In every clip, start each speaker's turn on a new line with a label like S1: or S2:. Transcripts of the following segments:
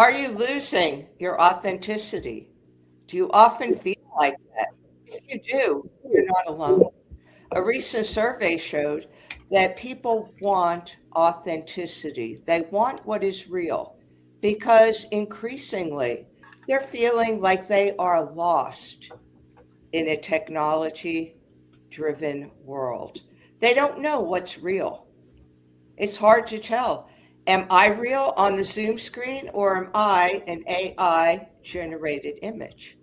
S1: Are you losing your authenticity? Do you often feel like that? If you do, you're not alone. A recent survey showed that people want authenticity. They want what is real because increasingly they're feeling like they are lost in a technology driven world. They don't know what's real. It's hard to tell. Am I real on the Zoom screen or am I an AI generated image?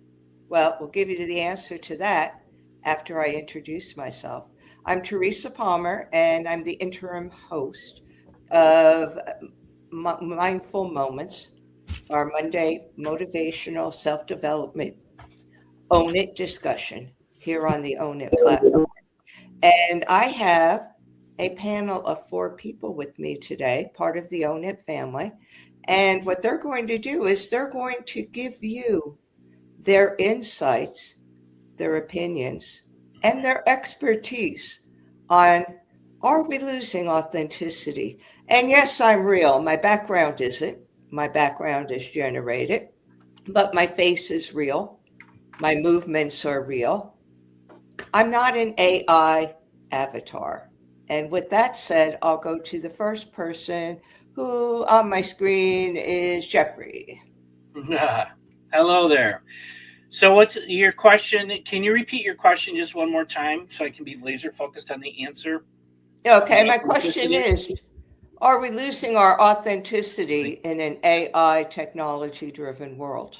S1: Well, we'll give you the answer to that after I introduce myself. I'm Teresa Palmer, and I'm the interim host of Mindful Moments, our Monday motivational self development Own It discussion here on the Own It platform. And I have a panel of 4 people with me today, part of the Own It family. And what they're going to do is they're going to give you their insights, their opinions, and their expertise on, are we losing authenticity? And yes, I'm real. My background isn't. My background is generated, but my face is real. My movements are real. I'm not an AI avatar. And with that said, I'll go to the first person who on my screen is Jeffrey.
S2: Hello there. So what's your question? Can you repeat your question just one more time so I can be laser focused on the answer?
S1: Okay, my question is, are we losing our authenticity in an AI technology driven world?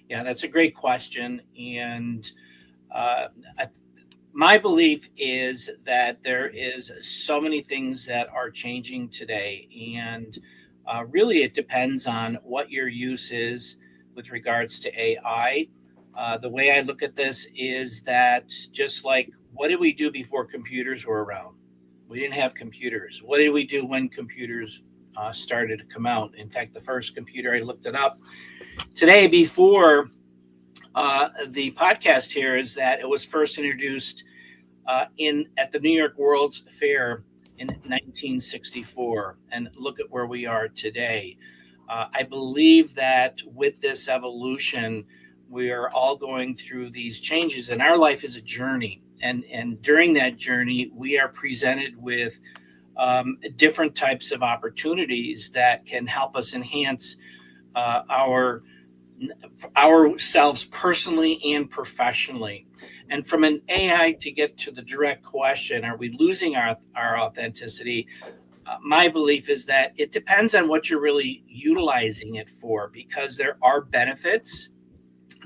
S2: Yeah, that's a great question. And my belief is that there is so many things that are changing today. And really, it depends on what your use is with regards to AI. The way I look at this is that just like, what did we do before computers were around? We didn't have computers. What did we do when computers started to come out? In fact, the first computer, I looked it up today before the podcast here, is that it was first introduced at the New York World's Fair in 1964. And look at where we are today. I believe that with this evolution, we are all going through these changes, and our life is a journey. And during that journey, we are presented with different types of opportunities that can help us enhance ourselves personally and professionally. And from an AI, to get to the direct question, are we losing our authenticity? My belief is that it depends on what you're really utilizing it for, because there are benefits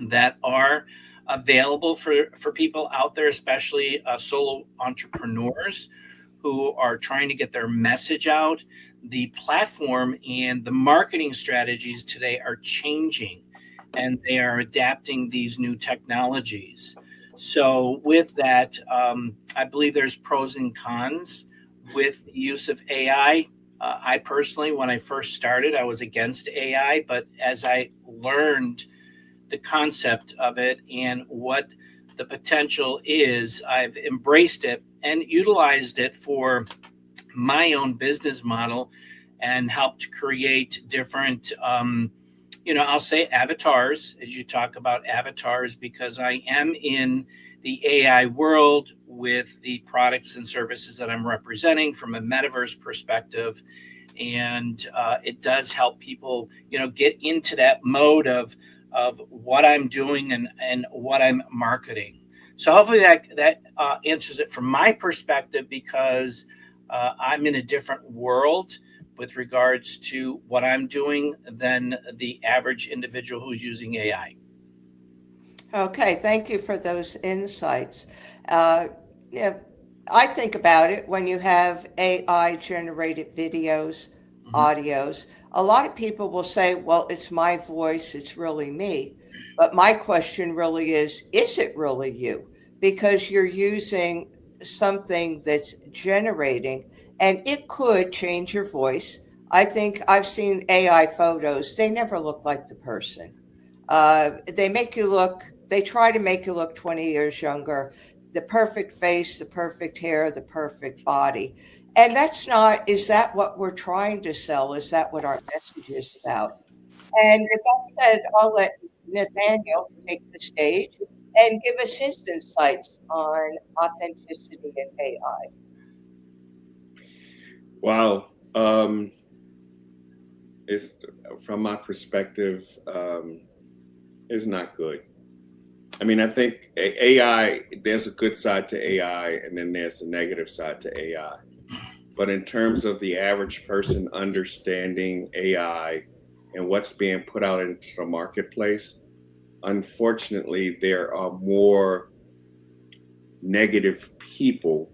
S2: that are available for people out there, especially solo entrepreneurs who are trying to get their message out. The platform and the marketing strategies today are changing, and they are adapting these new technologies. So with that, I believe there's pros and cons with the use of AI. I personally, when I first started, I was against AI, but as I learned the concept of it and what the potential is, I've embraced it and utilized it for my own business model and helped create different, I'll say avatars, as you talk about avatars, because I am in the AI world with the products and services that I'm representing from a metaverse perspective. And it does help people, get into that mode of what I'm doing and what I'm marketing. So hopefully that answers it from my perspective, because I'm in a different world with regards to what I'm doing than the average individual who's using AI.
S1: Okay, thank you for those insights. Yeah, I think about it when you have AI generated videos, audios. A lot of people will say, well, it's my voice, it's really me. But my question really is it really you? Because you're using something that's generating, and it could change your voice. I think I've seen AI photos, they never look like the person. They try to make you look 20 years younger, the perfect face, the perfect hair, the perfect body. And is that what we're trying to sell? Is that what our message is about? And with that said, I'll let Nathaniel take the stage and give us his insights on authenticity in AI.
S3: Wow. It's from my perspective, is not good. I mean, I think AI, there's a good side to AI and then there's a negative side to AI. But in terms of the average person understanding AI and what's being put out into the marketplace, unfortunately, there are more negative people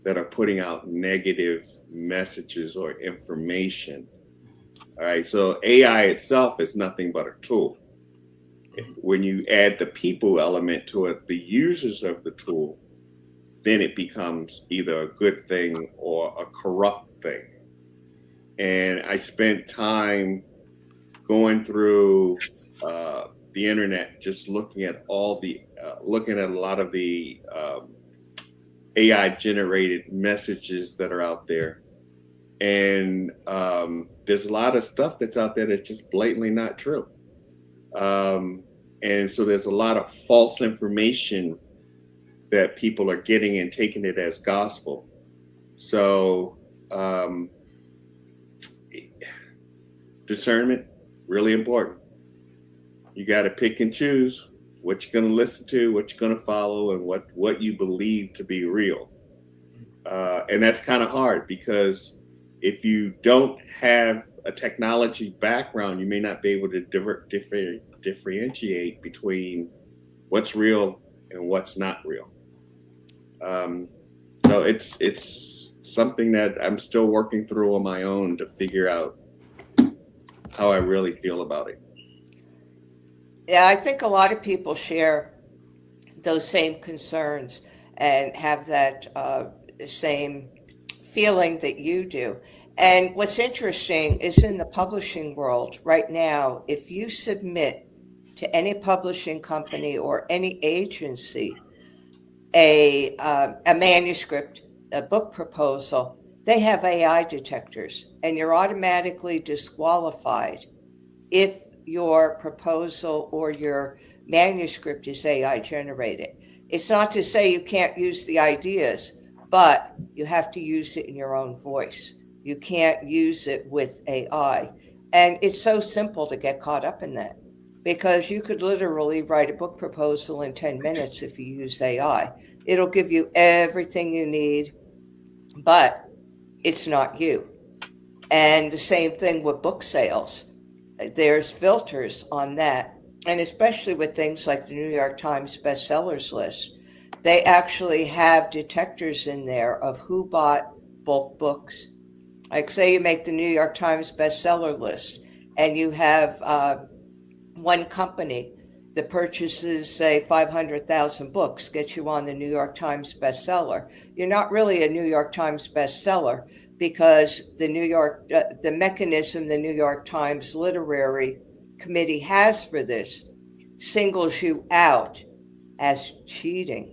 S3: that are putting out negative messages or information. All right. So AI itself is nothing but a tool. When you add the people element to it, the users of the tool, then it becomes either a good thing or a corrupt thing. And I spent time going through the internet, just looking at looking at a lot of the AI generated messages that are out there. And there's a lot of stuff that's out there that's just blatantly not true. And so there's a lot of false information that people are getting and taking it as gospel. So discernment, really important. You got to pick and choose what you're going to listen to, what you're going to follow, and what you believe to be real. And that's kind of hard because if you don't have a technology background, you may not be able to differentiate between what's real and what's not real. So it's something that I'm still working through on my own to figure out how I really feel about it.
S1: Yeah, I think a lot of people share those same concerns and have that same feeling that you do. And what's interesting is in the publishing world right now, if you submit to any publishing company or any agency a manuscript, a book proposal, they have AI detectors, and you're automatically disqualified if your proposal or your manuscript is AI generated. It's not to say you can't use the ideas, but you have to use it in your own voice. You can't use it with AI. And it's so simple to get caught up in that because you could literally write a book proposal in 10 minutes if you use AI. It'll give you everything you need, but it's not you. And the same thing with book sales. There's filters on that. And especially with things like the New York Times bestsellers list, they actually have detectors in there of who bought bulk books. Like say you make the New York Times bestseller list and you have one company that purchases, say, 500,000 books, gets you on the New York Times bestseller. You're not really a New York Times bestseller because the mechanism the New York Times Literary Committee has for this singles you out as cheating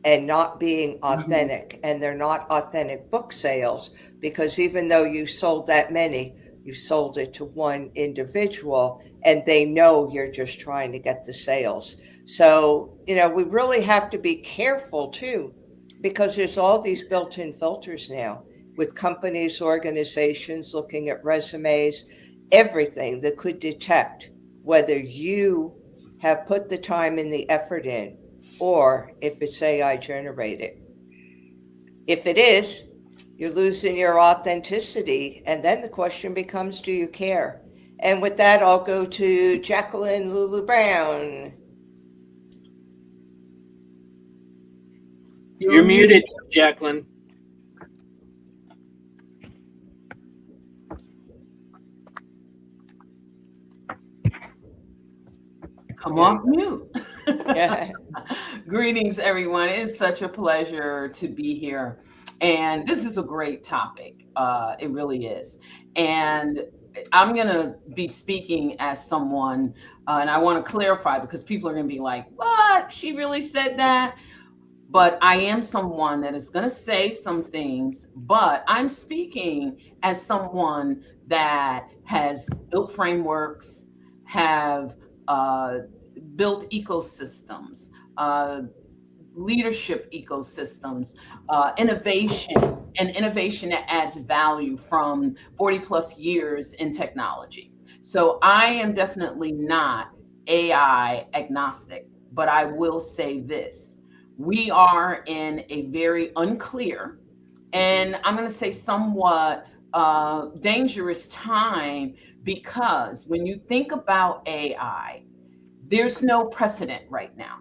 S1: and not being authentic. And they're not authentic book sales because even though you sold that many, you sold it to one individual and they know you're just trying to get the sales. So, we really have to be careful too, because there's all these built-in filters now with companies, organizations looking at resumes, everything that could detect whether you have put the time and the effort in or if it's AI generated. If it is, you're losing your authenticity. And then the question becomes, do you care? And with that, I'll go to Jacqueline LuLu Brown.
S2: You're muted, Jacqueline.
S4: Come off mute.
S1: Yeah.
S4: Greetings, everyone. It's such a pleasure to be here. And this is a great topic. It really is. And I'm going to be speaking as someone, and I want to clarify because people are going to be like, what? She really said that? But I am someone that is going to say some things, but I'm speaking as someone that has built frameworks, have built ecosystems, leadership ecosystems, innovation, and innovation that adds value from 40 plus years in technology. So I am definitely not AI agnostic, but I will say this. We are in a very unclear, and I'm going to say somewhat dangerous time, because when you think about AI, there's no precedent right now.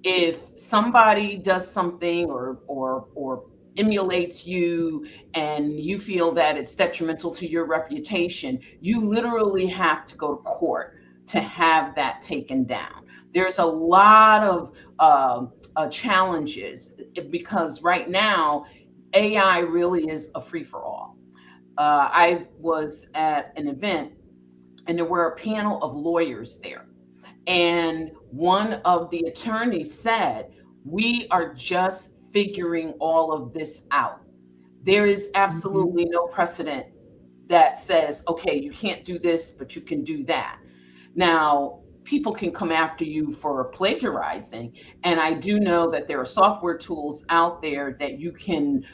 S4: If somebody does something or emulates you and you feel that it's detrimental to your reputation, you literally have to go to court to have that taken down. There's a lot of challenges, because right now AI really is a free for all. I was at an event and there were a panel of lawyers there. And one of the attorneys said, "We are just figuring all of this out. There is absolutely no precedent that says, okay, you can't do this, but you can do that." Now, people can come after you for plagiarizing. And I do know that there are software tools out there that you can,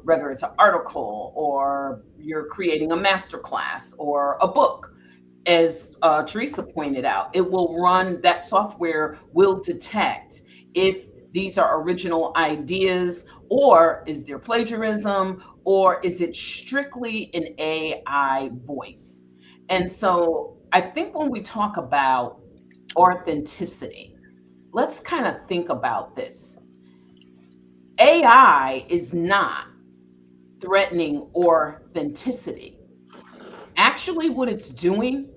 S4: whether it's an article or you're creating a masterclass or a book, as Teresa pointed out, it will run, that software will detect if these are original ideas, or is there plagiarism, or is it strictly an AI voice. And so I think when we talk about authenticity, let's kind of think about this. AI is not threatening authenticity. Actually, what it's doing,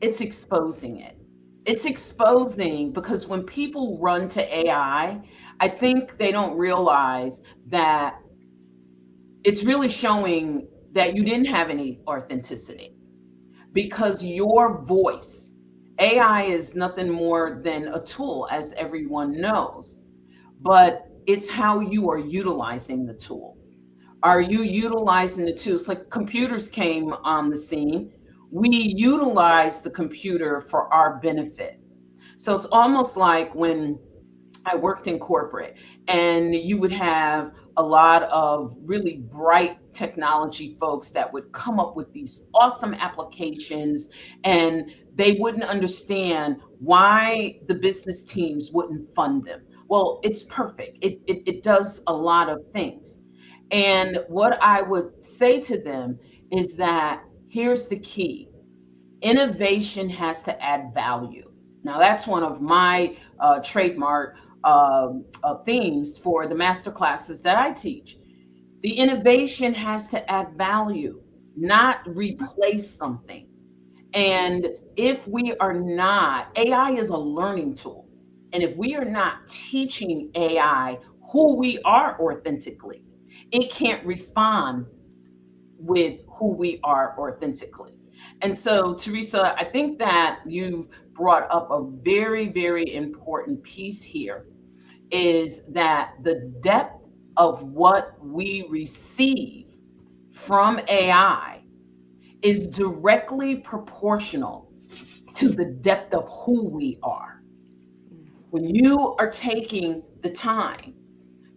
S4: it's exposing it. It's exposing, because when people run to I think they don't realize that it's really showing that you didn't have any authenticity, because your voice, AI is nothing more than a tool, as everyone knows, but it's how you are utilizing the tool. Are you utilizing the tools? Like computers came on the scene. We utilize the computer for our benefit. So it's almost like when I worked in corporate, and you would have a lot of really bright technology folks that would come up with these awesome applications, and they wouldn't understand why the business teams wouldn't fund them. Well, it's perfect. It does a lot of things. And what I would say to them is that here's the key: innovation has to add value. Now, that's one of my trademark themes for the master classes that I teach. The innovation has to add value, not replace something. And if we are not, AI is a learning tool. And if we are not teaching AI who we are authentically, it can't respond with who we are authentically. And so, Teresa, I think that you've brought up a very, very important piece here, is that the depth of what we receive from AI is directly proportional to the depth of who we are. When you are taking the time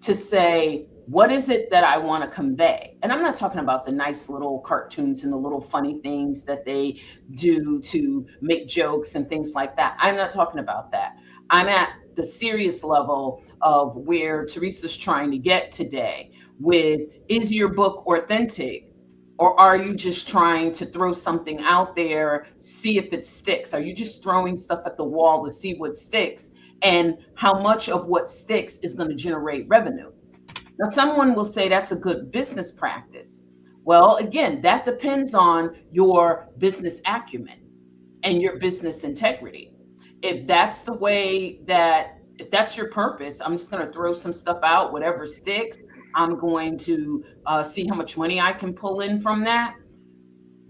S4: to say, what is it that I want to convey? And I'm not talking about the nice little cartoons and the little funny things that they do to make jokes and things like that. I'm not talking about that. I'm at the serious level of where Teresa's trying to get today with, is your book authentic? Or are you just trying to throw something out there, see if it sticks? Are you just throwing stuff at the wall to see what sticks? And how much of what sticks is going to generate revenue? Now, someone will say that's a good business practice. Well, again, that depends on your business acumen and your business integrity. If that's the way that, if that's your purpose, I'm just going to throw some stuff out, whatever sticks, I'm going to see how much money I can pull in from that.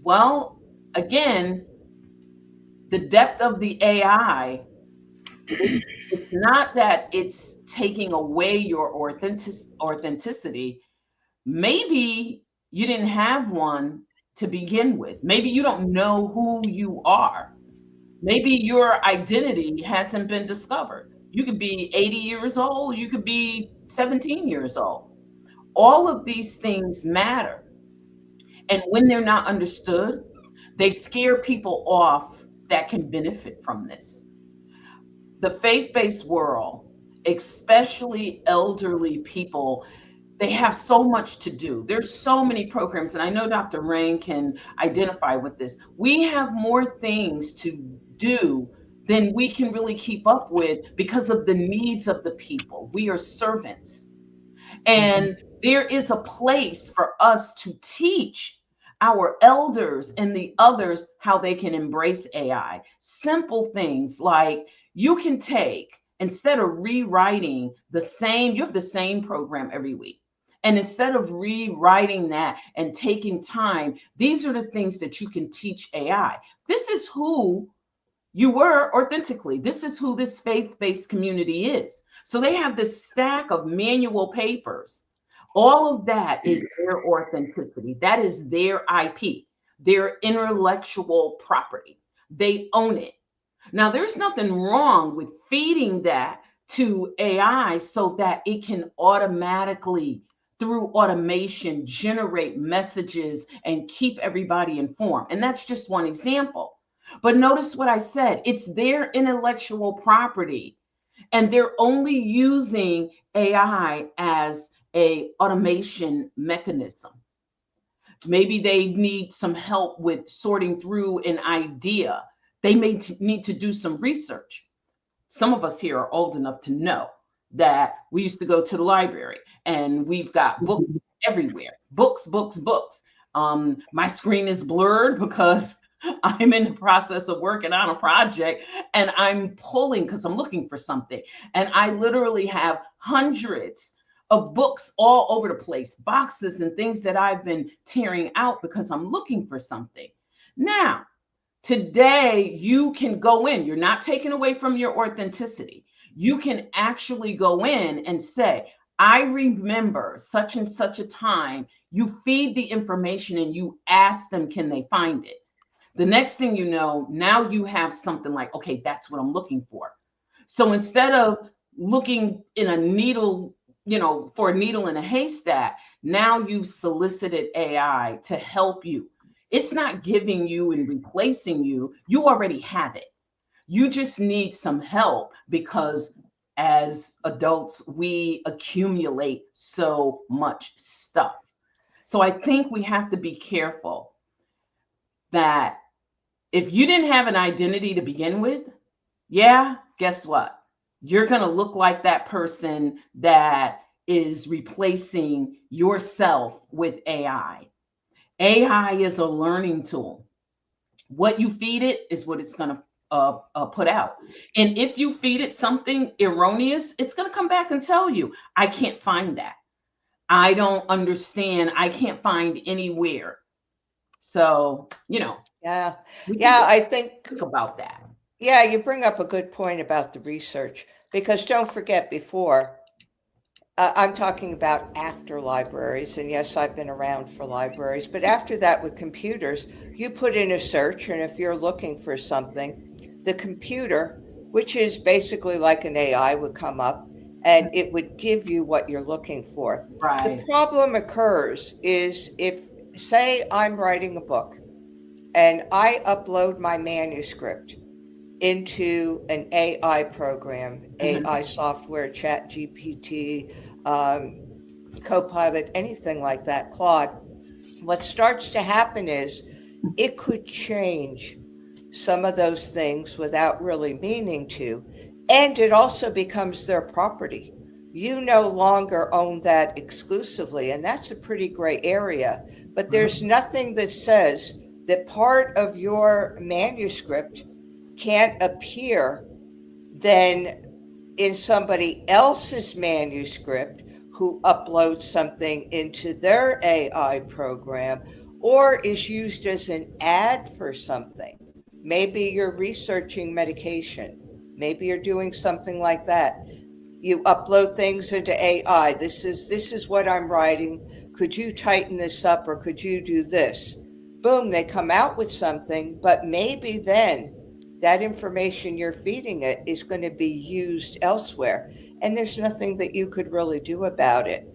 S4: Well, again, the depth of the AI, it's not that it's taking away your authenticity. Maybe you didn't have one to begin with. Maybe you don't know who you are. Maybe your identity hasn't been discovered. You could be 80 years old, you could be 17 years old. All of these things matter. And when they're not understood, they scare people off that can benefit from this. The faith-based world, especially elderly people, they have so much to do. There's so many programs, and I know Dr. Rain can identify with this. We have more things to do than we can really keep up with because of the needs of the people. We are servants. And there is a place for us to teach our elders and the others how they can embrace AI. Simple things like you can take, instead of rewriting the same, you have the same program every week. And instead of rewriting that and taking time, these are the things that you can teach AI. This is who you were authentically. This is who this faith-based community is. So they have this stack of manual papers. All of that is their authenticity. That is their IP, their intellectual property. They own it. Now, there's nothing wrong with feeding that to AI so that it can automatically, through automation, generate messages and keep everybody informed. And that's just one example. But notice what I said, it's their intellectual property, and they're only using AI as a automation mechanism. Maybe they need some help with sorting through an idea. They may need to do some research. Some of us here are old enough to know that we used to go to the library and we've got books everywhere. Books. My screen is blurred because I'm in the process of working on a project and I'm pulling because I'm looking for something. And I literally have hundreds of books all over the place, boxes and things that I've been tearing out because I'm looking for something. Now, today you can go in, you're not taken away from your authenticity. You can actually go in and say, I remember such and such a time. You feed the information and you ask them, can they find it? The next thing you know, now you have something like, okay, that's what I'm looking for. So instead of looking in a needle, for a needle in a haystack, now you've solicited AI to help you. It's not giving you and replacing you. You already have it. You just need some help because as adults, we accumulate so much stuff. So I think we have to be careful that if you didn't have an identity to begin with, guess what? You're going to look like that person that is replacing yourself with AI. AI is a learning tool. What you feed it is what it's going to put out. And if you feed it something erroneous, it's going to come back and tell you, I can't find that. I don't understand. I can't find anywhere. So,
S1: I think
S4: about that.
S1: Yeah, you bring up a good point about the research, because don't forget before, I'm talking about after libraries. And yes, I've been around for libraries, but after that with computers, you put in a search. And if you're looking for something, the computer, which is basically like an AI, would come up and it would give you what you're looking for.
S4: Right.
S1: The problem occurs is if, say, I'm writing a book and I upload my manuscript into an AI program, AI software, Chat GPT, Copilot, anything like that, Claude, what starts to happen is it could change some of those things without really meaning to, and it also becomes their property. You no longer own that exclusively, and that's a pretty gray area, but there's nothing that says that part of your manuscript can't appear then in somebody else's manuscript who uploads something into their AI program or is used as an ad for something. Maybe you're researching medication. Maybe you're doing something like that. You upload things into AI. This is what I'm writing. Could you tighten this up or could you do this? Boom, they come out with something, but maybe then that information you're feeding it is going to be used elsewhere. And there's nothing that you could really do about it.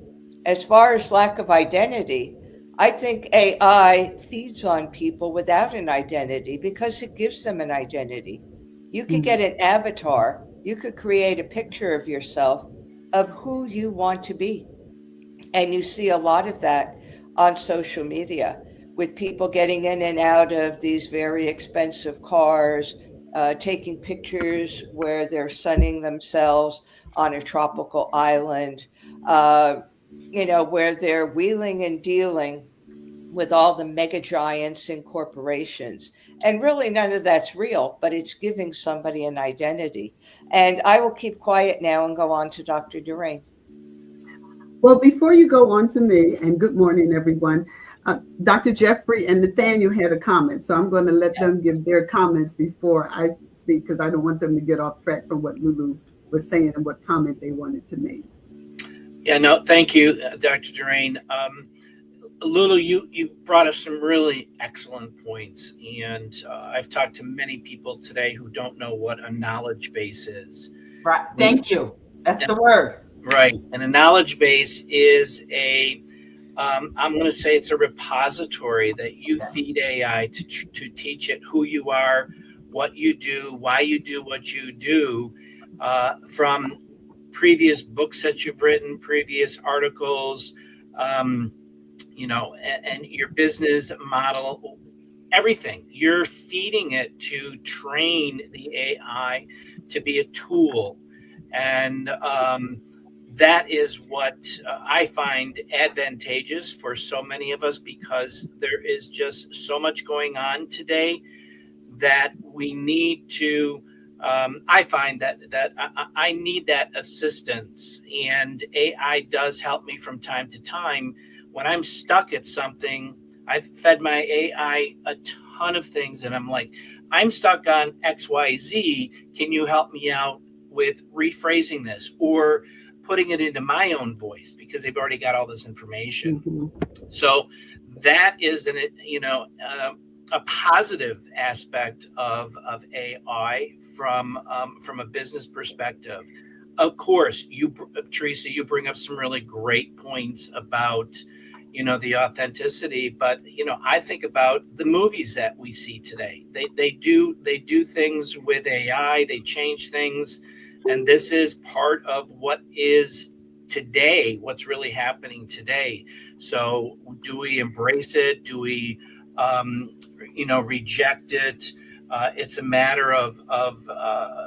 S1: As far as lack of identity, I think AI feeds on people without an identity because it gives them an identity. You could get an avatar, you could create a picture of yourself of who you want to be. And you see a lot of that on social media with people getting in and out of these very expensive cars, taking pictures where they're sunning themselves on a tropical island, where they're wheeling and dealing with all the mega giants and corporations. And really, none of that's real, but it's giving somebody an identity. And I will keep quiet now and go on to Dr. Derain.
S5: Well, before you go on to me, and good morning, everyone, Dr. Jeffrey and Nathaniel had a comment, so I'm going to let them give their comments before I speak, because I don't want them to get off track from what LuLu was saying and what comment they wanted to make.
S2: Yeah, no, thank you, Dr. Derain. LuLu, you brought up some really excellent points, and I've talked to many people today who don't know what a knowledge base is.
S4: Right. Thank you. That's the word.
S2: Right. And a knowledge base is I'm going to say it's a repository that you feed AI to teach it who you are, what you do, why you do what you do, from previous books that you've written, previous articles, and your business model, everything. You're feeding it to train the AI to be a tool. And that is what I find advantageous for so many of us, because there is just so much going on today that we need to, I find that I need that assistance, and AI does help me from time to time. When I'm stuck at something, I've fed my AI a ton of things, and I'm like, I'm stuck on XYZ. Can you help me out with rephrasing this or putting it into my own voice, because they've already got all this information. Mm-hmm. So that is a positive aspect of AI from a business perspective. Of course, Teresa, you bring up some really great points about the authenticity, but I think about the movies that we see today. They do things with AI, they change things. And this is part of what is today, what's really happening today. So do we embrace it? Do we, reject it? It's a matter of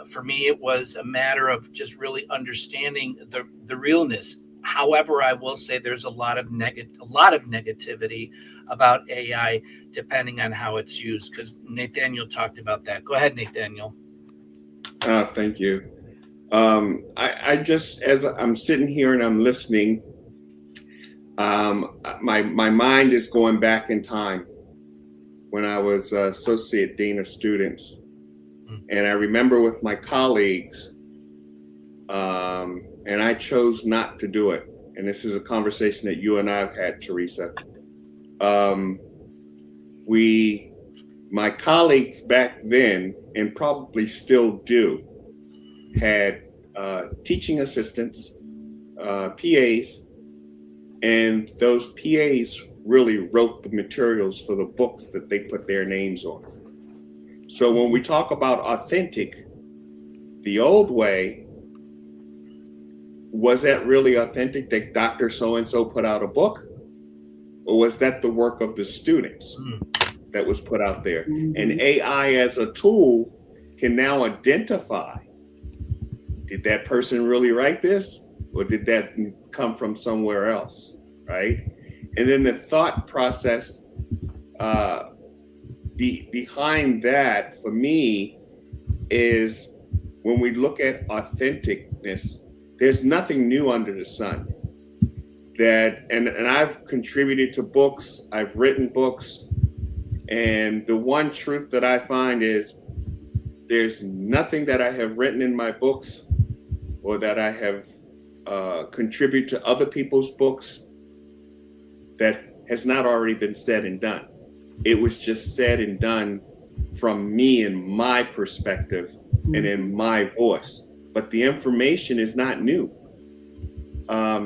S2: for me, it was a matter of just really understanding the realness. However, I will say there's a lot of negativity about AI, depending on how it's used, because Nathaniel talked about that. Go ahead, Nathaniel.
S3: Thank you. I just, as I'm sitting here and I'm listening, my mind is going back in time when I was Associate Dean of Students. And I remember with my colleagues, and I chose not to do it. And this is a conversation that you and I have had, Teresa. My colleagues back then, and probably still do, had teaching assistants, PAs, and those PAs really wrote the materials for the books that they put their names on. So when we talk about authentic, the old way, was that really authentic that Dr. So-and-so put out a book? Or was that the work of the students that was put out there? And AI as a tool can now identify, did that person really write this? Or did that come from somewhere else, right? And then the thought process behind that for me is when we look at authenticness, there's nothing new under the sun. And I've contributed to books, I've written books, and the one truth that I find is there's nothing that I have written in my books or that I have contributed to other people's books that has not already been said and done. It was just said and done from me and my perspective and in my voice, but the information is not new.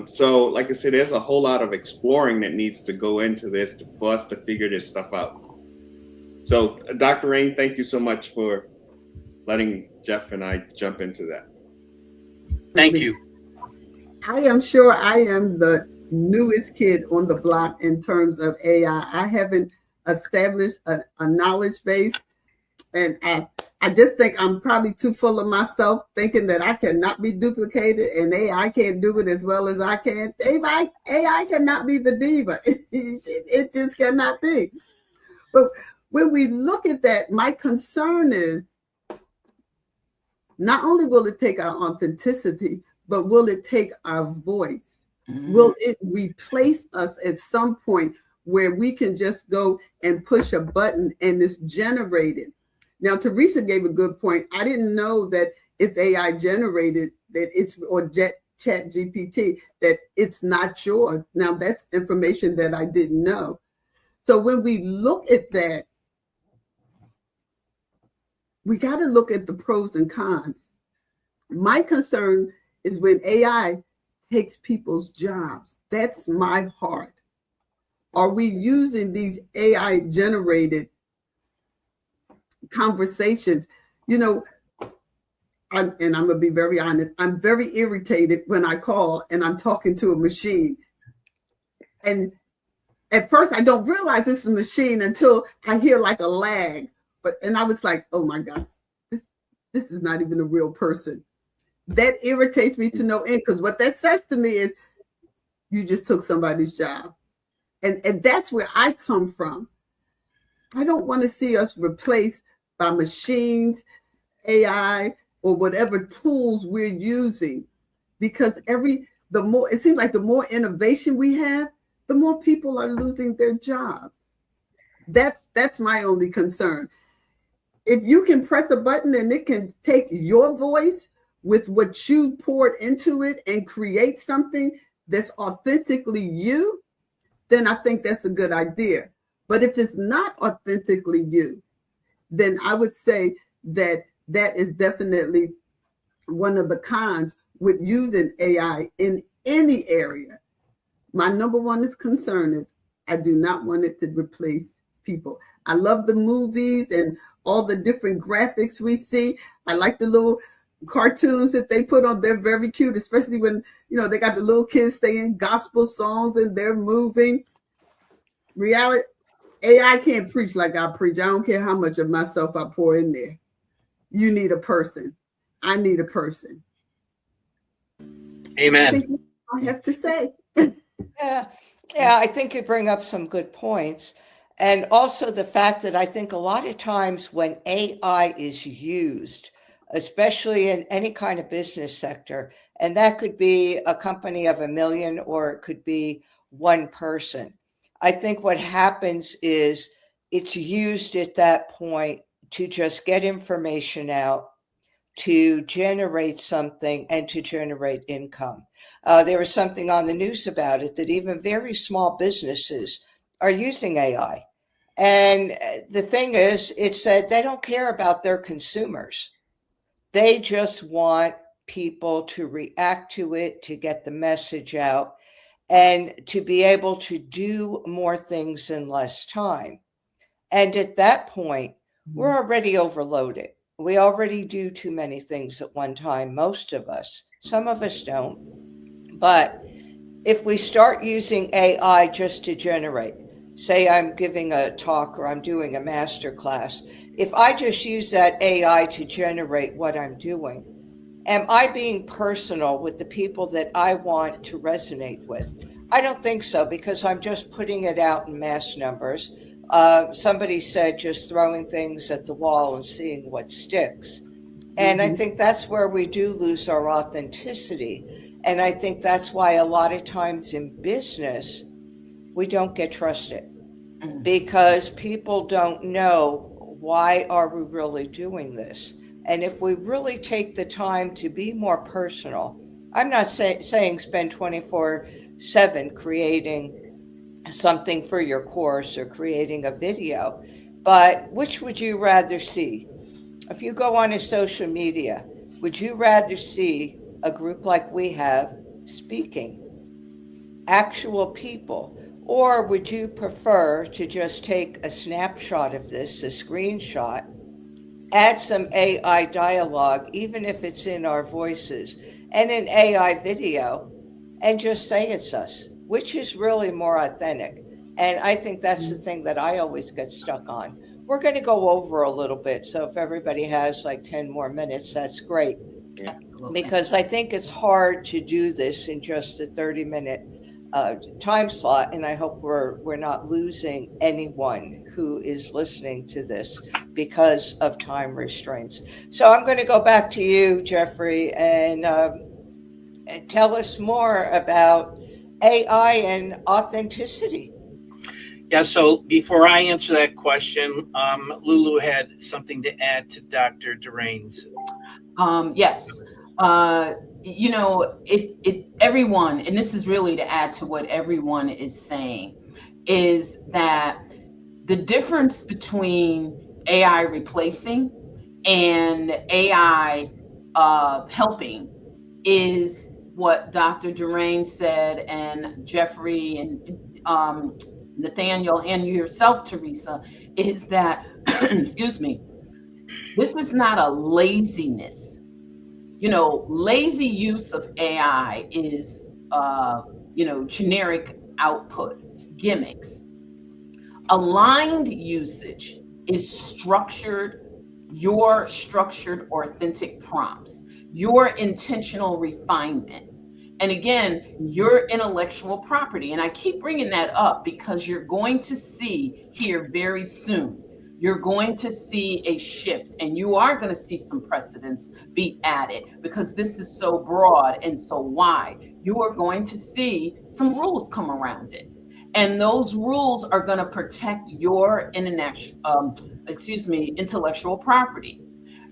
S3: So like I said, there's a whole lot of exploring that needs to go into this for us to figure this stuff out. So Dr. Rain, thank you so much for letting Jeff and I jump into that.
S2: Thank you.
S5: I am sure I am the newest kid on the block in terms of AI. I haven't established a knowledge base, and I just think I'm probably too full of myself, thinking that I cannot be duplicated and AI can't do it as well as I can. AI cannot be the diva. It just cannot be. But when we look at that, my concern is not only will it take our authenticity, but will it take our voice? Mm-hmm. Will it replace us at some point where we can just go and push a button and it's generated? Now, Teresa gave a good point. I didn't know that if AI generated that it's, or Chat GPT, that it's not yours. Now, that's information that I didn't know. So when we look at that, we got to look at the pros and cons. My concern is when AI takes people's jobs. That's my heart. Are we using these AI generated conversations? You know, I'm going to be very honest. I'm very irritated when I call and I'm talking to a machine. And at first I don't realize it's a machine until I hear like a lag. And I was like, oh my gosh, this is not even a real person. That irritates me to no end, because what that says to me is you just took somebody's job. And that's where I come from. I don't want to see us replaced by machines, AI, or whatever tools we're using, because it seems like the more innovation we have, the more people are losing their jobs. That's my only concern. If you can press a button and it can take your voice with what you poured into it and create something that's authentically you, then I think that's a good idea. But if it's not authentically you, then I would say that is definitely one of the cons with using AI in any area. My number one concern is I do not want it to replace people. I love the movies and all the different graphics we see. I like the little cartoons that they put on. They're very cute, especially when, they got the little kids singing gospel songs and they're moving. Reality, AI can't preach like I preach. I don't care how much of myself I pour in there. You need a person. I need a person.
S2: Amen.
S5: I think that's all I have to say.
S1: Yeah, I think you bring up some good points. And also the fact that I think a lot of times when AI is used, especially in any kind of business sector, and that could be a company of 1 million or it could be one person, I think what happens is it's used at that point to just get information out, to generate something and to generate income. There was something on the news about it, that even very small businesses are using AI. And the thing is, it said they don't care about their consumers. They just want people to react to it, to get the message out, and to be able to do more things in less time. And at that point, we're already overloaded. We already do too many things at one time, most of us. Some of us don't. But if we start using AI just to generate, say I'm giving a talk or I'm doing a master class, if I just use that AI to generate what I'm doing, am I being personal with the people that I want to resonate with? I don't think so, because I'm just putting it out in mass numbers. Somebody said just throwing things at the wall and seeing what sticks. And I think that's where we do lose our authenticity. And I think that's why a lot of times in business, we don't get trusted, because people don't know, why are we really doing this? And if we really take the time to be more personal, I'm not saying spend 24/7 creating something for your course or creating a video, But which would you rather see? If you go on a social media, would you rather see a group like we have speaking, actual people, or would you prefer to just take a snapshot of this, a screenshot, add some AI dialogue, even if it's in our voices, and an AI video, and just say it's us, which is really more authentic? And I think that's the thing that I always get stuck on. We're going to go over a little bit, so if everybody has like 10 more minutes, that's great.
S4: Absolutely.
S1: Because I think it's hard to do this in just a 30-minute time slot, and I hope we're not losing anyone who is listening to this because of time restraints. So I'm going to go back to you, Jeffrey, and tell us more about AI and authenticity.
S2: Yeah, so before I answer that question, LuLu had something to add to Dr. Derain's.
S4: Yes. You know, everyone, and this is really to add to what everyone is saying, is that the difference between AI replacing and AI helping is what Dr. Derain said, and Jeffrey and Nathaniel and yourself, Teresa, is that, excuse me, this is not a laziness. You know, lazy use of AI is, generic output, gimmicks. Aligned usage is your structured, authentic prompts, your intentional refinement. And again, your intellectual property. And I keep bringing that up because you're going to see here very soon, you're going to see a shift, and you are going to see some precedents be added because this is so broad and so wide. You are going to see some rules come around it. And those rules are going to protect your intellectual property.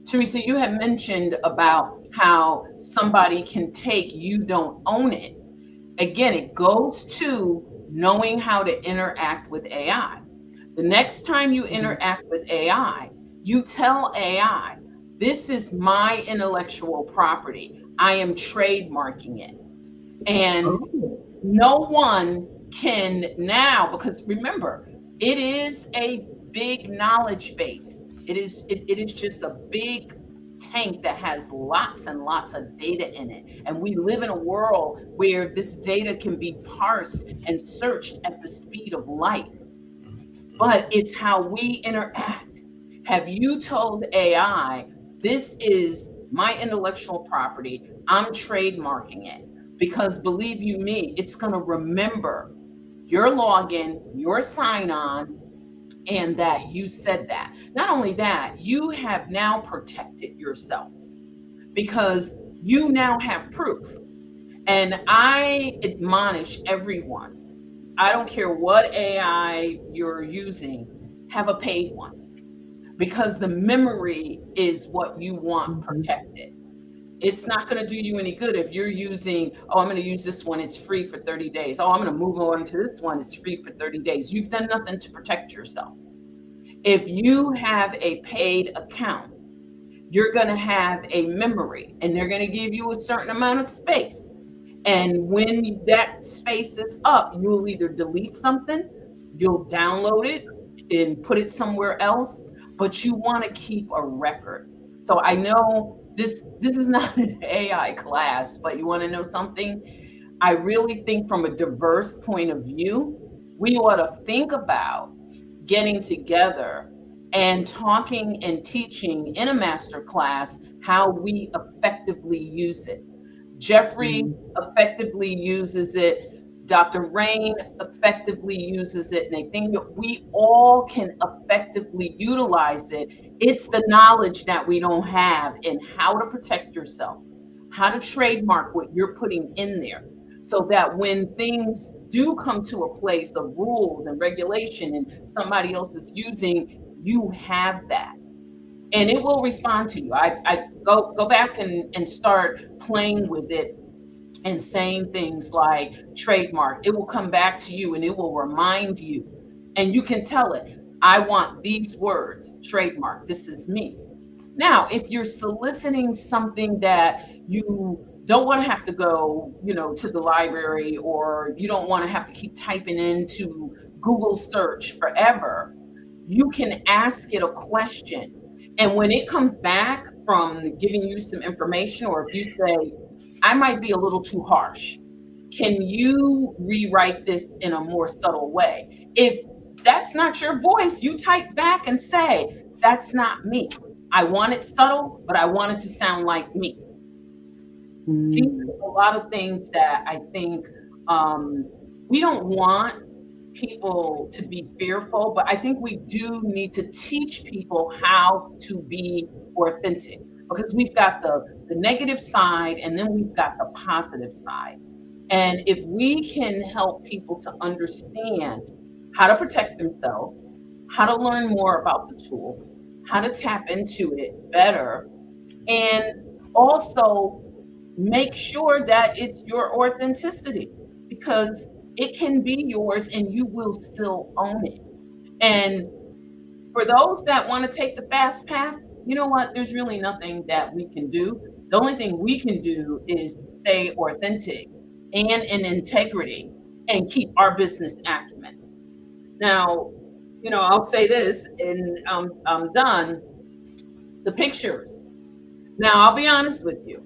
S4: Teresa, you had mentioned about how somebody can take, you don't own it. Again, it goes to knowing how to interact with AI. The next time you interact with AI, you tell AI, this is my intellectual property. I am trademarking it. And no one can now, because remember, it is a big knowledge base. It is just a big tank that has lots and lots of data in it. And we live in a world where this data can be parsed and searched at the speed of light. But it's how we interact. Have you told AI, this is my intellectual property, I'm trademarking it? Because believe you me, it's going to remember your login, your sign on, and that you said that. Not only that, you have now protected yourself because you now have proof. And I admonish everyone, I don't care what AI you're using, have a paid one, because the memory is what you want protected. It's not going to do you any good if you're using, oh, I'm going to use this one, it's free for 30 days. Oh, I'm going to move on to this one, it's free for 30 days. You've done nothing to protect yourself. If you have a paid account, you're going to have a memory, and they're going to give you a certain amount of space. And when that space is up, you'll either delete something, you'll download it and put it somewhere else, but you want to keep a record. So I know this is not an AI class, but you want to know something? I really think from a diverse point of view, we ought to think about getting together and talking and teaching in a master class how we effectively use it. Jeffrey effectively uses it. Dr. Rain effectively uses it. Nathaniel, we all can effectively utilize it. It's the knowledge that we don't have in how to protect yourself, how to trademark what you're putting in there, so that when things do come to a place of rules and regulation and somebody else is using, you have that. And it will respond to you. I go back and start playing with it and saying things like trademark. It will come back to you and it will remind you. And you can tell it, I want these words, trademark, this is me. Now, if you're soliciting something that you don't want to have to go, to the library, or you don't want to have to keep typing into Google search forever, you can ask it a question. And when it comes back from giving you some information, or if you say, I might be a little too harsh, can you rewrite this in a more subtle way? If that's not your voice, you type back and say, that's not me. I want it subtle, but I want it to sound like me. These are a lot of things that I think we don't want people to be fearful, but I think we do need to teach people how to be authentic, because we've got the negative side, and then we've got the positive side. And if we can help people to understand how to protect themselves, how to learn more about the tool, how to tap into it better, and also make sure that it's your authenticity, because it can be yours and you will still own it. And for those that want to take the fast path, you know what? There's really nothing that we can do. The only thing we can do is stay authentic and in integrity and keep our business acumen. Now, I'll say this, and I'm done. The pictures. Now, I'll be honest with you.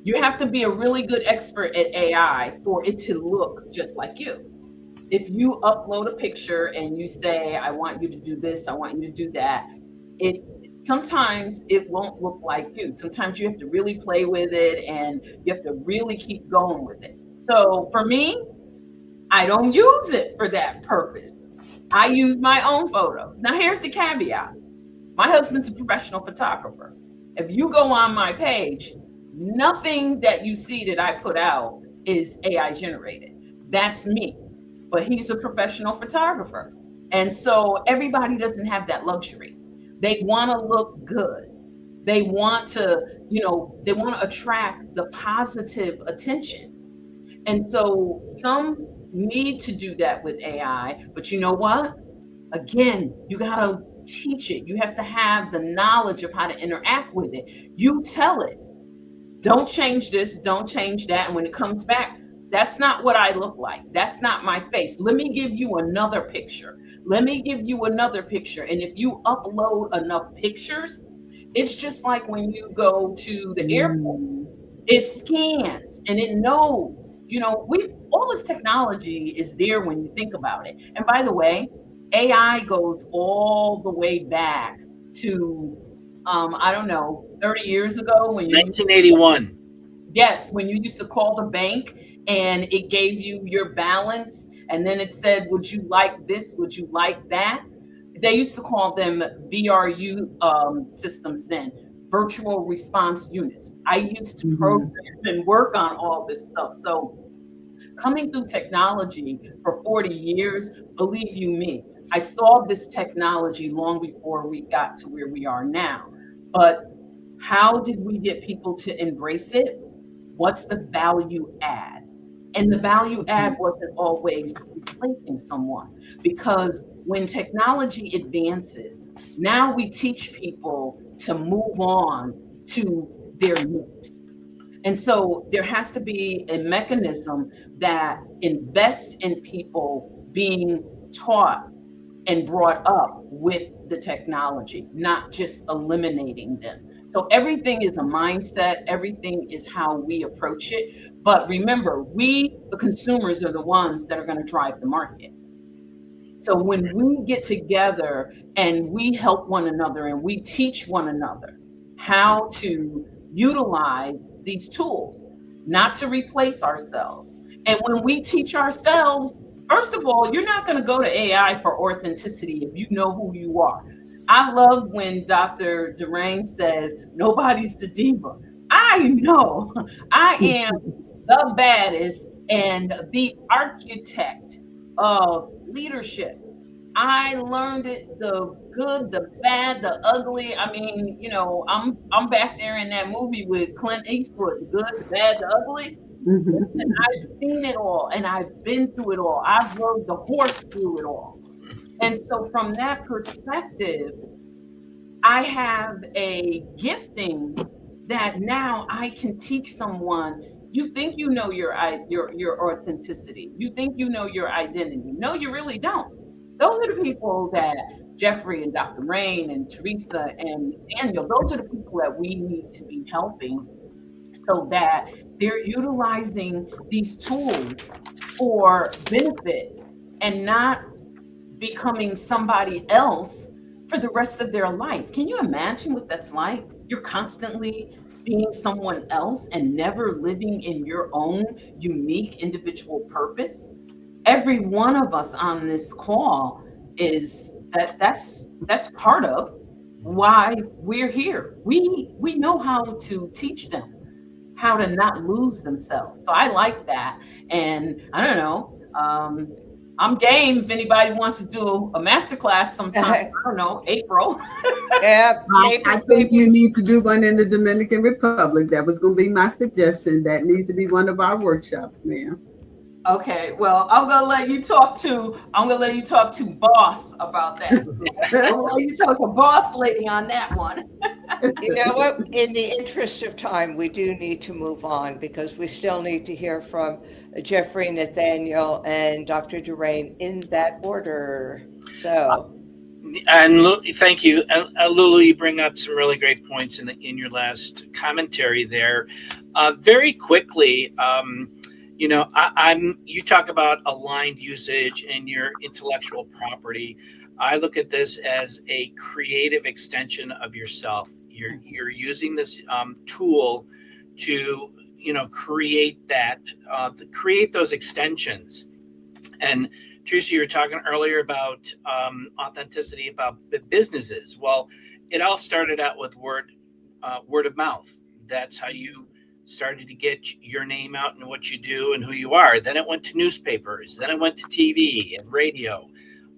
S4: You have to be a really good expert at AI for it to look just like you. If you upload a picture and you say, I want you to do this, I want you to do that, sometimes it won't look like you. Sometimes you have to really play with it, and you have to really keep going with it. So for me, I don't use it for that purpose. I use my own photos. Now, here's the caveat. My husband's a professional photographer. If you go on my page, nothing that you see that I put out is AI generated. That's me. But he's a professional photographer. And so everybody doesn't have that luxury. They want to look good. They want to, they want to attract the positive attention. And so some need to do that with AI, but you know what? Again, you got to teach it. You have to have the knowledge of how to interact with it. You tell it, don't change this, don't change that. And when it comes back, that's not what I look like. That's not my face. Let me give you another picture. Let me give you another picture. And if you upload enough pictures, it's just like when you go to the airport. It scans and it knows, all this technology is there when you think about it. And by the way, AI goes all the way back to, 30 years ago when
S2: 1981.
S4: Yes, when you used to call the bank and it gave you your balance, and then it said, would you like this? Would you like that? They used to call them VRU systems then, virtual response units. I used to program and work on all this stuff. So coming through technology for 40 years, believe you me, I saw this technology long before we got to where we are now. But how did we get people to embrace it? What's the value add? And the value add wasn't always replacing someone, because when technology advances, now we teach people to move on to their needs. And so there has to be a mechanism that invests in people being taught and brought up with the technology, not just eliminating them. So everything is a mindset, everything is how we approach it. But remember, we, the consumers, are the ones that are going to drive the market. So when we get together and we help one another and we teach one another how to utilize these tools, not to replace ourselves. And when we teach ourselves, first of all, you're not going to go to AI for authenticity if you know who you are. I love when Dr. Derail says, nobody's the diva. I know I am the baddest and the architect of leadership. I learned it, the good, the bad, the ugly. I mean, I'm back there in that movie with Clint Eastwood, the good, the bad, the ugly. And I've seen it all, and I've been through it all. I've rode the horse through it all. And so from that perspective, I have a gifting that now I can teach someone. You think you know your authenticity. You think you know your identity. No, you really don't. Those are the people that Jeffrey and Dr. Rain and Teresa and Daniel, those are the people that we need to be helping so that they're utilizing these tools for benefit and not becoming somebody else for the rest of their life. Can you imagine what that's like? You're constantly being someone else and never living in your own unique individual purpose. Every one of us on this call is that's part of why we're here. We know how to teach them how to not lose themselves. So I like that. And I don't know, I'm game if anybody wants to do a masterclass sometime. I don't know, April.
S1: Yeah,
S5: I think you need to do one in the Dominican Republic. That was going to be my suggestion. That needs to be one of our workshops, ma'am.
S4: Okay, well, I'm gonna let you talk to Boss about that. I'm gonna let you talk to Boss Lady on that one.
S1: You know what? In the interest of time, we do need to move on because we still need to hear from Jeffrey, Nathaniel, and Dr. Derain in that order. So,
S2: and thank you, Lulu. You bring up some really great points in your last commentary there. Very quickly, you know, you talk about aligned usage and your intellectual property. I look at this as a creative extension of yourself. You're using this tool to, you know, create those extensions. And Teresa, you were talking earlier about authenticity, about businesses. Well, it all started out with word of mouth. That's how you started to get your name out and what you do and who you are. Then it went to newspapers. Then it went to TV and radio.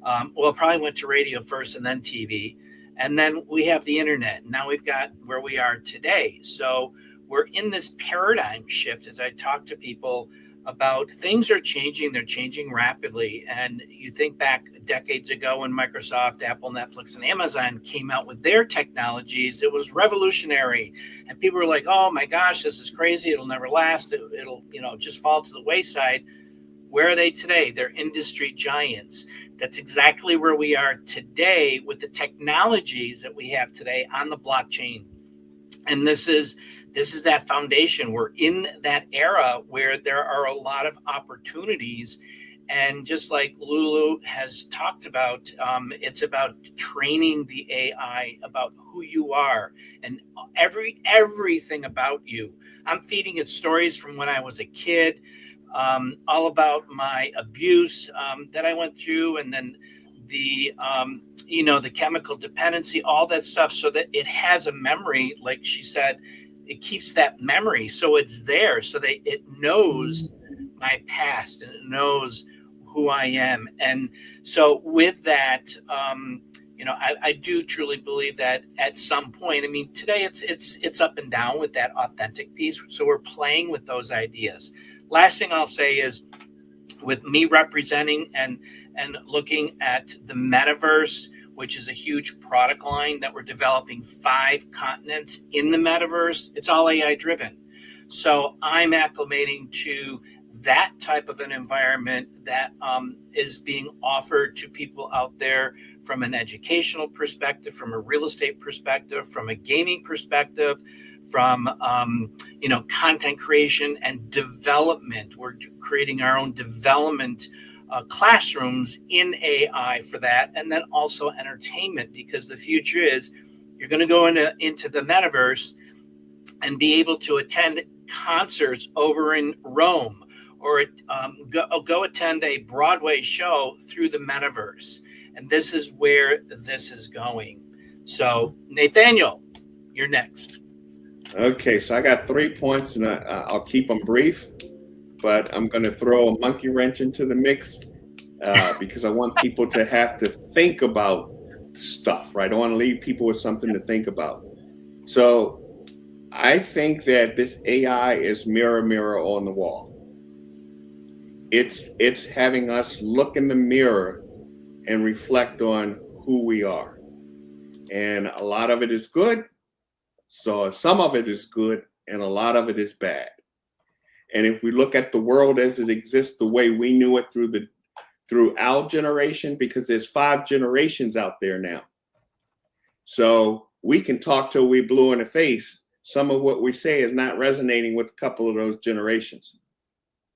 S2: Well, it probably went to radio first and then TV. And then we have the internet. Now we've got where we are today. So we're in this paradigm shift as I talk to people about things are changing. They're changing rapidly. And you think back decades ago when Microsoft, Apple, Netflix, and Amazon came out with their technologies, it was revolutionary. And people were like, oh my gosh, this is crazy. It'll never last. It'll, you know, just fall to the wayside. Where are they today? They're industry giants. That's exactly where we are today with the technologies that we have today on the blockchain. And this is that foundation. We're in that era where there are a lot of opportunities. And just like Lulu has talked about, it's about training the AI about who you are and everything about you. I'm feeding it stories from when I was a kid, all about my abuse that I went through, and then the the chemical dependency, all that stuff, so that it has a memory. Like she said, it keeps that memory, so it's there, so that it knows my past and it knows who I am. And so with that, I do truly believe that at some point, I mean, today it's up and down with that authentic piece. So we're playing with those ideas. Last thing I'll say is, with me representing and looking at the metaverse, which is a huge product line that we're developing 5 continents in the metaverse, it's all AI driven. So I'm acclimating to that type of an environment that is being offered to people out there from an educational perspective, from a real estate perspective, from a gaming perspective, from content creation and development. We're creating our own development classrooms in AI for that, and then also entertainment, because the future is you're going to go into the metaverse and be able to attend concerts over in Rome, or go attend a Broadway show through the metaverse. And this is where this is going. So, Nathaniel, you're next.
S3: Okay, so I got 3 points, and I'll keep them brief, but I'm going to throw a monkey wrench into the mix because I want people to have to think about stuff, right? I want to leave people with something to think about. So I think that this AI is mirror on the wall. It's having us look in the mirror and reflect on who we are. And a lot of it is good. So some of it is good and a lot of it is bad. And if we look at the world as it exists the way we knew it through our generation, because there's 5 generations out there now. So we can talk till we blue in the face. Some of what we say is not resonating with a couple of those generations,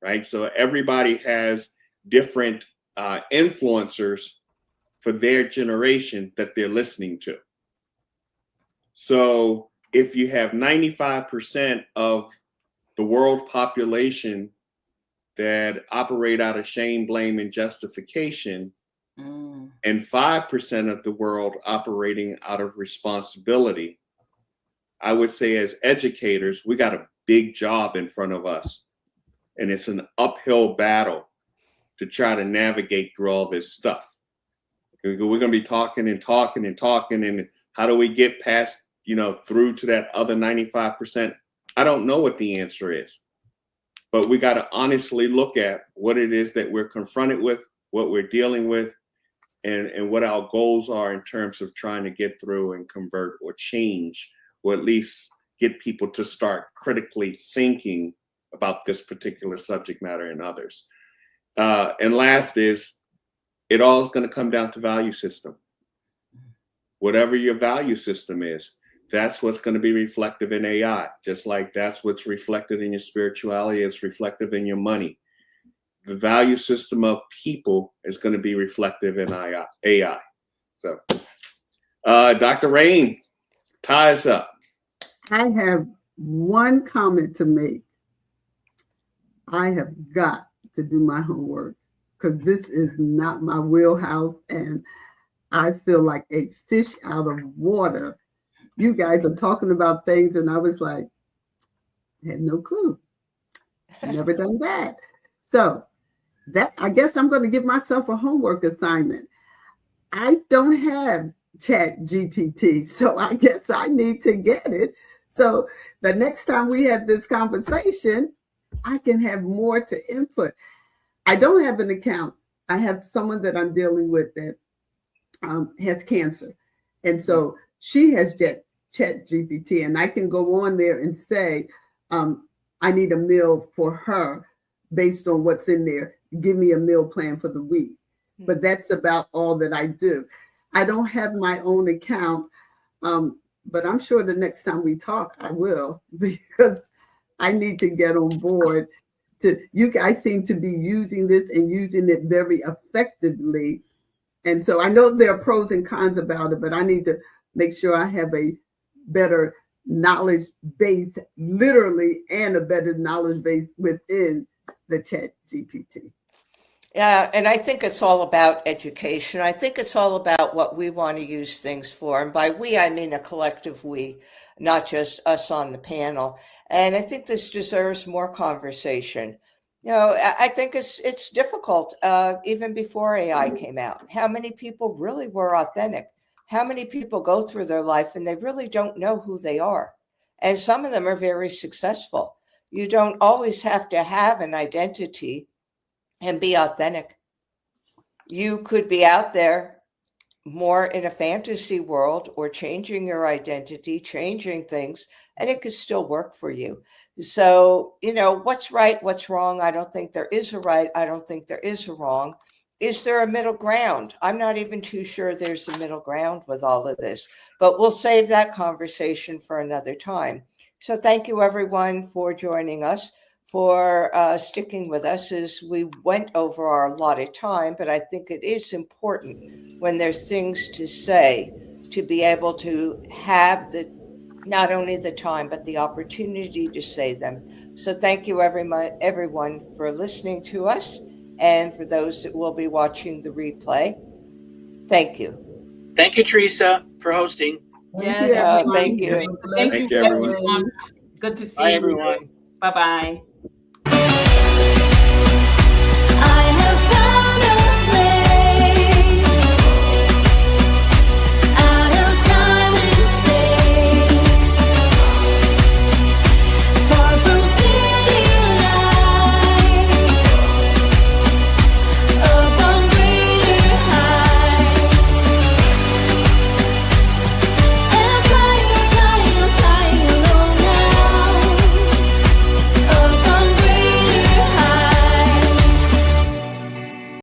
S3: right? So everybody has different influencers for their generation that they're listening to. So if you have 95% of the world population that operate out of shame, blame, and justification, and 5% of the world operating out of responsibility, I would say as educators, we got a big job in front of us. And it's an uphill battle to try to navigate through all this stuff. We're going to be talking and talking and talking. And how do we get past, through to that other 95%? I don't know what the answer is. But we got to honestly look at what it is that we're confronted with, what we're dealing with, and what our goals are in terms of trying to get through and convert or change, or at least get people to start critically thinking about this particular subject matter and others. And last is, it all is going to come down to value system. Whatever your value system is, that's what's going to be reflective in AI, just like that's what's reflected in your spirituality, it's reflective in your money. The value system of people is going to be reflective in AI. So, Dr. Rain, tie us up.
S5: I have one comment to make. I have got to do my homework because this is not my wheelhouse, and I feel like a fish out of water. You guys are talking about things, and I was like, I had no clue. Never done that. So that, I guess I'm going to give myself a homework assignment. I don't have Chat GPT, so I guess I need to get it. So the next time we have this conversation, I can have more to input. I don't have an account. I have someone that I'm dealing with that has cancer. And so she has Chat GPT, and I can go on there and say, I need a meal for her based on what's in there. Give me a meal plan for the week. But that's about all that I do. I don't have my own account, but I'm sure the next time we talk, I will, because I need to get on board. You guys seem to be using this and using it very effectively. And so I know there are pros and cons about it, but I need to make sure I have a better knowledge base, literally, and a better knowledge base within the Chat GPT.
S1: Yeah, and I think it's all about education. I think it's all about what we want to use things for. And by we, I mean a collective we, not just us on the panel. And I think this deserves more conversation. I think it's difficult, even before AI came out. How many people really were authentic? How many people go through their life and they really don't know who they are? And some of them are very successful. You don't always have to have an identity and be authentic. You could be out there more in a fantasy world or changing your identity, changing things, and it could still work for you. So, what's right, what's wrong? I don't think there is a right. I don't think there is a wrong. Is there a middle ground? I'm not even too sure there's a middle ground with all of this, but we'll save that conversation for another time. So thank you, everyone, for joining us, for sticking with us as we went over our allotted time. But I think it is important when there's things to say to be able to have not only the time, but the opportunity to say them. So thank you, everyone, for listening to us. And for those that will be watching the replay, thank you.
S2: Thank you, Teresa, for hosting.
S4: Yes,
S1: Thank you.
S4: Thank you, everyone. Good to see you.
S2: Bye, everyone.
S4: Bye-bye.